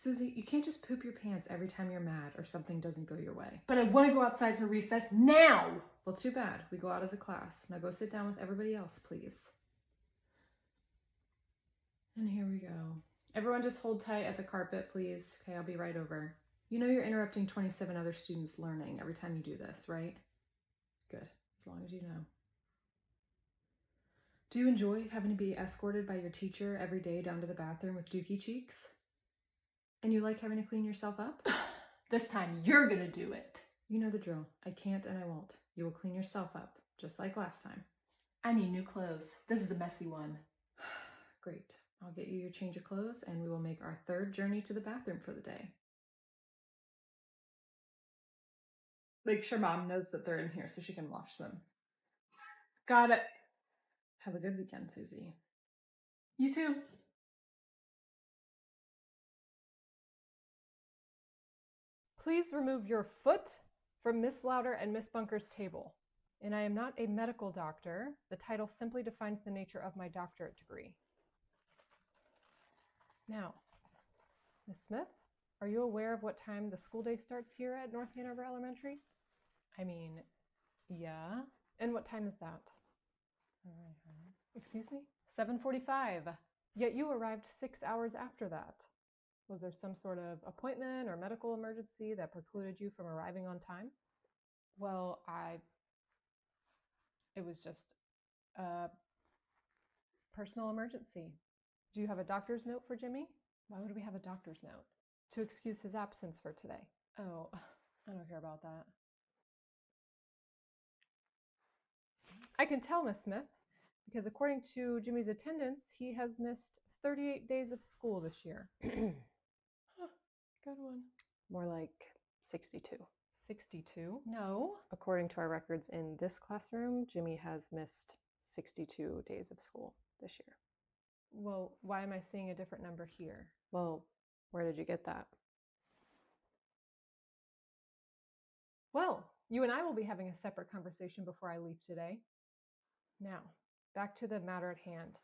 Susie, you can't just poop your pants every time you're mad or something doesn't go your way. But I want to go outside for recess now. Well, too bad. We go out as a class. Now go sit down with everybody else, please. And here we go. Everyone just hold tight at the carpet, please. Okay, I'll be right over. You know you're interrupting 27 other students learning every time you do this, right? Good, as long as you know. Do you enjoy having to be escorted by your teacher every day down to the bathroom with dookie cheeks? And you like having to clean yourself up? This time you're gonna do it. You know the drill. I can't and I won't. You will clean yourself up, just like last time. I need new clothes. This is a messy one. Great. I'll get you your change of clothes and we will make our third journey to the bathroom for the day. Make sure Mom knows that they're in here so she can wash them. Got it. Have a good weekend, Susie. You too. Please remove your foot from Miss Louder and Miss Bunker's table. And I am not a medical doctor. The title simply defines the nature of my doctorate degree. Now, Miss Smith, are you aware of what time the school day starts here at North Hanover Elementary? I mean, yeah. And what time is that? Excuse me? 7:45. Yet you arrived 6 hours after that. Was there some sort of appointment or medical emergency that precluded you from arriving on time? Well, it was just a personal emergency. Do you have a doctor's note for Jimmy? Why would we have a doctor's note? To excuse his absence for today. Oh, I don't care about that. I can tell, Miss Smith, because according to Jimmy's attendance, he has missed 38 days of school this year. Good one. More like 62. 62? No. According to our records in this classroom, Jimmy has missed 62 days of school this year. Well, why am I seeing a different number here? Well, where did you get that? Well, you and I will be having a separate conversation before I leave today. Now, back to the matter at hand.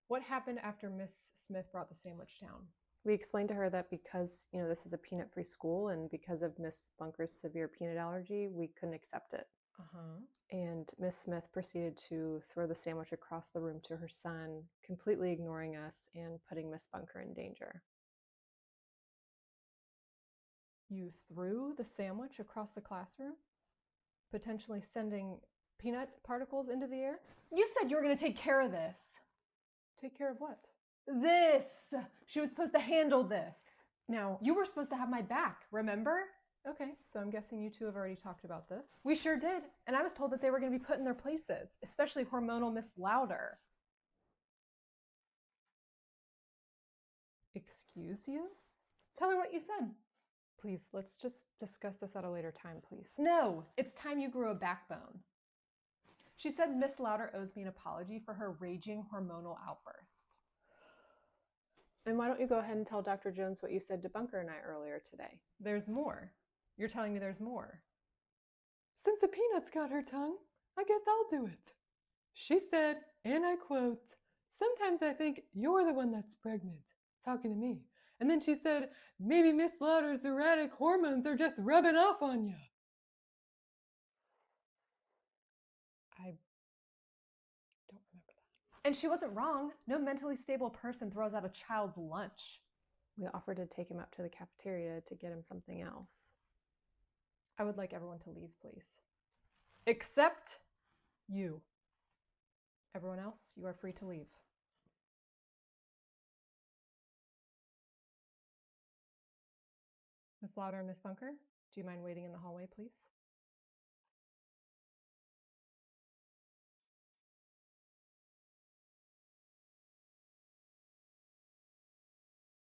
What happened after Miss Smith brought the sandwich down? We explained to her that because, this is a peanut-free school and because of Miss Bunker's severe peanut allergy, we couldn't accept it. And Miss Smith proceeded to throw the sandwich across the room to her son, completely ignoring us and putting Miss Bunker in danger. You threw the sandwich across the classroom? Potentially sending peanut particles into the air? You said you were going to take care of this. Take care of what? This. She was supposed to handle this. Now, You were supposed to have my back, remember? okay, so I'm guessing you two have already talked about this. We sure did. And I was told that they were going to be put in their places, especially hormonal Miss Louder. Excuse you? Tell her what you said. Please, let's just discuss this at a later time, please. No, it's time you grew a backbone. She said Miss Louder owes me an apology for her raging hormonal outburst. And why don't you go ahead and tell Dr. Jones what you said to Bunker and I earlier today? There's more. You're telling me there's more. Since the peanuts got her tongue, I guess I'll do it. She said, and I quote, "Sometimes I think you're the one that's pregnant," talking to me. And then she said, "Maybe Miss Louder's erratic hormones are just rubbing off on you." I don't remember that. And she wasn't wrong. No mentally stable person throws out a child's lunch. We offered to take him out to the cafeteria to get him something else. I would like everyone to leave, please. Except you. Everyone else, you are free to leave. Miss Louder and Miss Bunker, do you mind waiting in the hallway, please?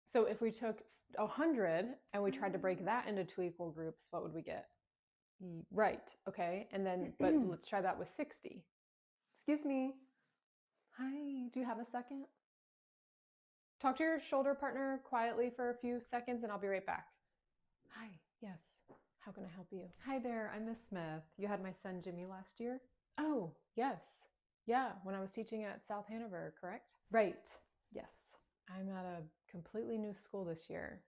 So if we took 100 and we tried to break that into 2 equal groups, what would we get? Right, okay. And then, but let's try that with 60. Excuse me. Hi, do you have a second? Talk to your shoulder partner quietly for a few seconds and I'll be right back. Hi, yes. How can I help you? Hi there, I'm Miss Smith. You had my son Jimmy last year? Oh, yes. Yeah, when I was teaching at South Hanover, correct? Right, yes. I'm at a completely new school this year.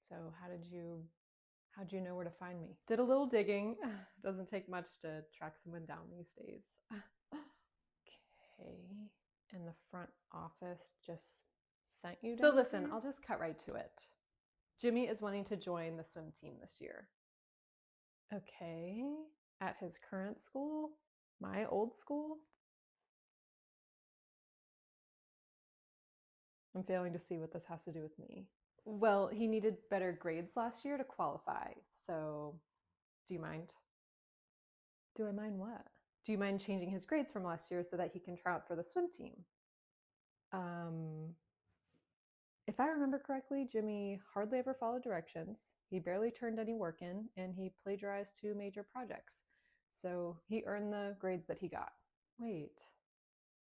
So how'd you know where to find me? Did a little digging. Doesn't take much to track someone down these days. Okay. And the front office just sent you down. So listen, I'll just cut right to it. Jimmy is wanting to join the swim team this year. Okay. At his current school? My old school? I'm failing to see what this has to do with me. Well, he needed better grades last year to qualify, so do you mind? Do I mind what? Do you mind changing his grades from last year so that he can try out for the swim team? If I remember correctly, Jimmy hardly ever followed directions, he barely turned any work in, and he plagiarized 2 major projects. So he earned the grades that he got. Wait,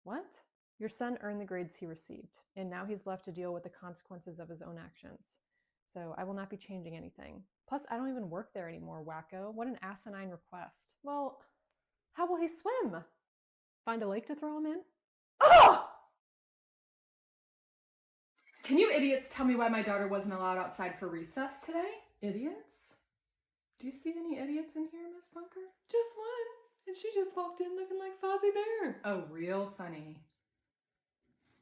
what? Your son earned the grades he received, and now he's left to deal with the consequences of his own actions. So I will not be changing anything. Plus, I don't even work there anymore, wacko. What an asinine request. Well, how will he swim? Find a lake to throw him in? Oh! Can you idiots tell me why my daughter wasn't allowed outside for recess today? Idiots? Do you see any idiots in here, Miss Bunker? Just one, and she just walked in looking like Fozzie Bear. Oh, real funny.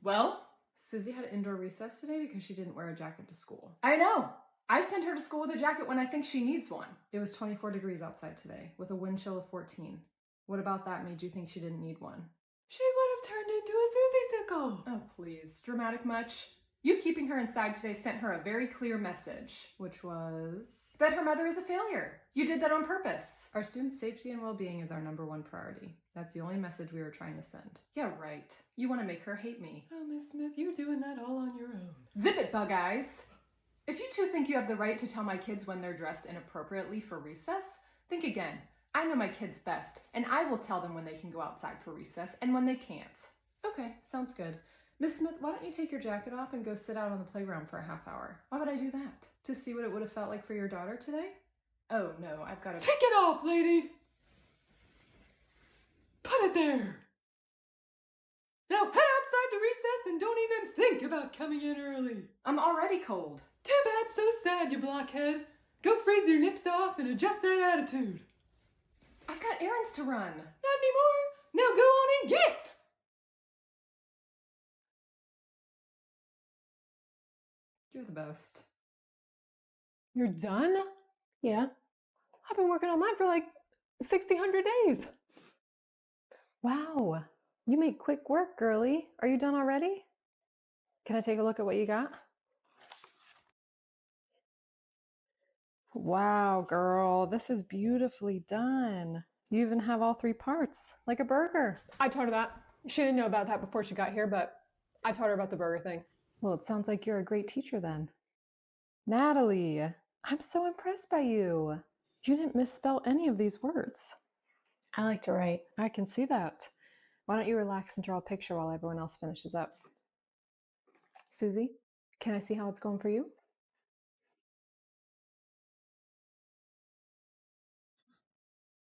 Well, Susie had indoor recess today because she didn't wear a jacket to school. I know! I sent her to school with a jacket when I think she needs one. It was 24 degrees outside today, with a wind chill of 14. What about that made you think she didn't need one? She would have turned into a Susie sickle. Oh, please. Dramatic much? You keeping her inside today sent her a very clear message, which was that her mother is a failure. You did that on purpose. Our students' safety and well-being is our #1 priority. That's the only message we were trying to send. Yeah, right. You want to make her hate me. Oh, Miss Smith, you're doing that all on your own. Zip it, bug eyes. If you two think you have the right to tell my kids when they're dressed inappropriately for recess, think again. I know my kids best, and I will tell them when they can go outside for recess and when they can't. Okay, sounds good. Miss Smith, why don't you take your jacket off and go sit out on the playground for a half hour? Why would I do that? To see what it would have felt like for your daughter today? Oh, no, I've got to... Take it off, lady! Put it there! Now head outside to recess and don't even think about coming in early. I'm already cold. Too bad, so sad, you blockhead. Go freeze your nips off and adjust that attitude. I've got errands to run. Not anymore. Now go on and get! You're the best. You're done? Yeah. I've been working on mine for like 100 days. Wow. You make quick work, girly. Are you done already? Can I take a look at what you got? Wow, girl, this is beautifully done. You even have all 3 parts, like a burger. I taught her that. She didn't know about that before she got here, but I taught her about the burger thing. Well, it sounds like you're a great teacher then. Natalie, I'm so impressed by you. You didn't misspell any of these words. I like to write. I can see that. Why don't you relax and draw a picture while everyone else finishes up? Susie, can I see how it's going for you?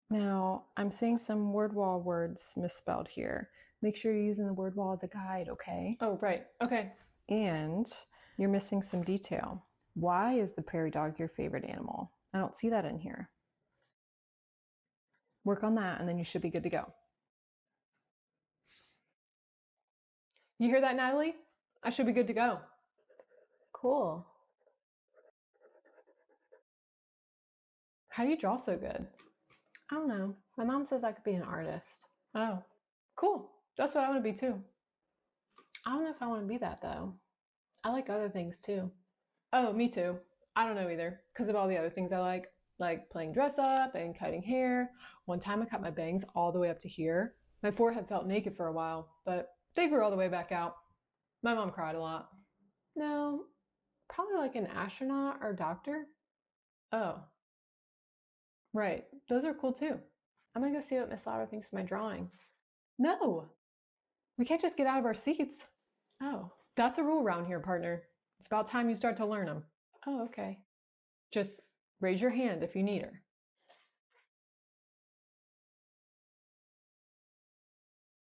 Now, I'm seeing some word wall words misspelled here. Make sure you're using the word wall as a guide, okay? Oh, right. Okay. And you're missing some detail. Why is the prairie dog your favorite animal? I don't see that in here. Work on that and then you should be good to go. You hear that, Natalie? I should be good to go. Cool. How do you draw so good? I don't know. My mom says I could be an artist. Oh, cool. That's what I want to be too. I don't know if I want to be that though. I like other things too. Oh, me too. I don't know either because of all the other things I like playing dress up and cutting hair. One time I cut my bangs all the way up to here. My forehead felt naked for a while, but they grew all the way back out. My mom cried a lot. No, probably like an astronaut or doctor. Oh, right. Those are cool too. I'm gonna go see what Miss Lauder thinks of my drawing. No, we can't just get out of our seats. Oh. That's a rule around here, partner. It's about time you start to learn them. Oh, okay. Just raise your hand if you need her.